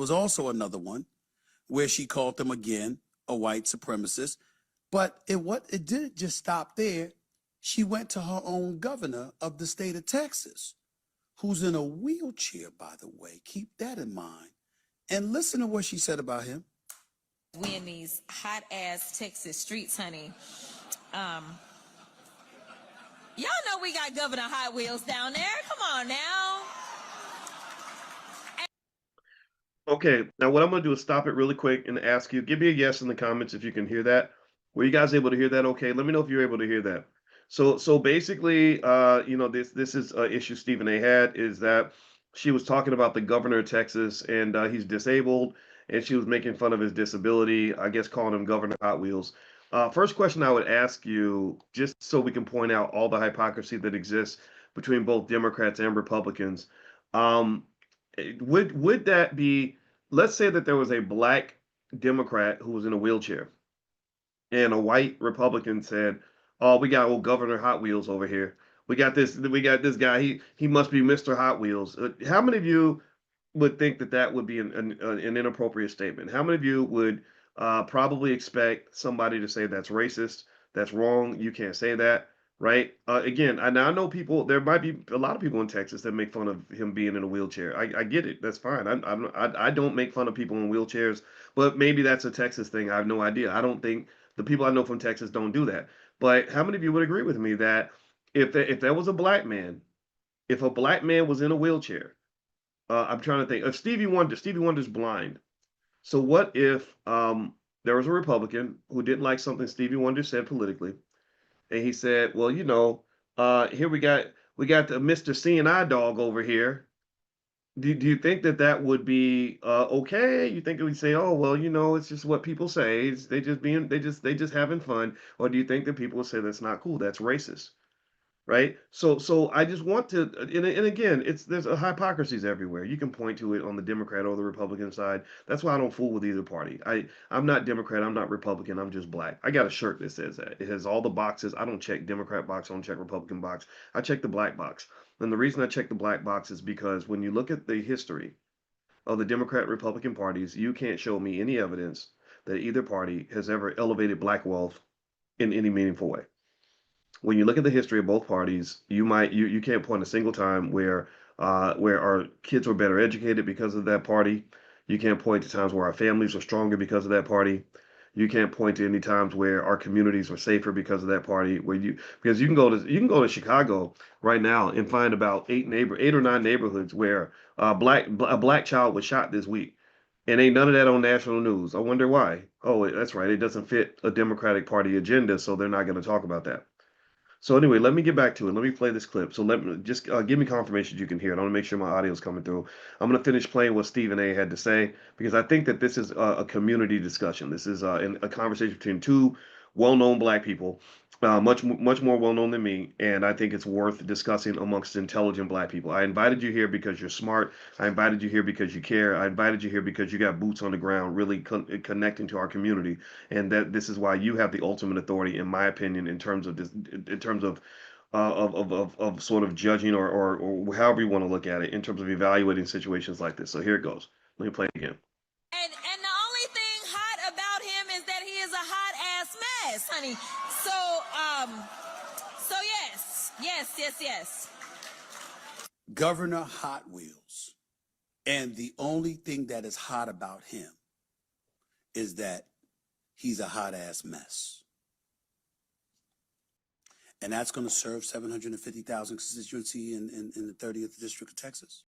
was also another one where she called them again a white supremacist. But it didn't just stop there. She went to her own governor of the state of Texas, who's in a wheelchair, by the way. Keep that in mind. And listen to what she said about him. We in these hot ass Texas streets, honey. Y'all know we got Governor Hot Wheels down there. Come on now. Okay, now what I'm going to do is stop it really quick and ask you, give me a yes in the comments if you can hear that. Were you guys able to hear that? Okay, let me know if you're able to hear that. So basically, this is an issue Stephen A. had, is that she was talking about the governor of Texas, and he's disabled, and she was making fun of his disability, I guess calling him Governor Hot Wheels. First question I would ask you, just so we can point out all the hypocrisy that exists between both Democrats and Republicans. Um, would that be, let's say that there was a black Democrat who was in a wheelchair and a white Republican said, "Oh, we got old Governor Hot Wheels over here. We got this guy. He must be Mr. Hot Wheels." How many of you would think that that would be an inappropriate statement? How many of you would probably expect somebody to say that's racist, that's wrong, you can't say that, right? Again, I know people. There might be a lot of people in Texas that make fun of him being in a wheelchair. I get it. That's fine. I don't make fun of people in wheelchairs, but maybe that's a Texas thing. I have no idea. I don't think the people I know from Texas don't do that. But how many of you would agree with me that if there was a black man, if a black man was in a wheelchair, I'm trying to think. If Stevie Wonder's blind. So what if there was a Republican who didn't like something Stevie Wonder said politically, and he said, "Well, here we got the Mr. CNI dog over here. Do you think that that would be okay? You think it would say, oh well, it's just what people say. They just having fun, or do you think that people would say that's not cool? That's racist?" Right? So I just want to, and again, there's hypocrisies everywhere. You can point to it on the Democrat or the Republican side. That's why I don't fool with either party. I'm not Democrat, I'm not Republican, I'm just black. I got a shirt that says that. It has all the boxes. I don't check Democrat box, I don't check Republican box. I check the black box. And the reason I check the black box is because when you look at the history of the Democrat Republican parties, you can't show me any evidence that either party has ever elevated black wealth in any meaningful way. When you look at the history of both parties, you can't point a single time where our kids were better educated because of that party. You can't point to times where our families were stronger because of that party. You can't point to any times where our communities were safer because of that party. Because you can go to Chicago right now and find about eight or nine neighborhoods where a black child was shot this week, and ain't none of that on national news. I wonder why. Oh, that's right. It doesn't fit a Democratic Party agenda, so they're not going to talk about that. So anyway, let me get back to it. Let me play this clip. So let me just give me confirmation you can hear it. I want to make sure my audio is coming through. I'm going to finish playing what Stephen A. had to say because I think that this is a community discussion. This is a conversation between two well-known black people, much more well-known than me, and I think it's worth discussing amongst intelligent black people. I invited you here because you're smart. I invited you here because you care. I invited you here because you got boots on the ground, really connecting to our community, and that this is why you have the ultimate authority, in my opinion, in terms of this, in terms of sort of judging or however you want to look at it, in terms of evaluating situations like this. So here it goes. Let me play it again. And the only thing hot about him is that he is a hot ass mess, honey. So yes. Governor Hot Wheels. And the only thing that is hot about him is that he's a hot ass mess. And that's going to serve 750,000 constituency in the 30th district of Texas.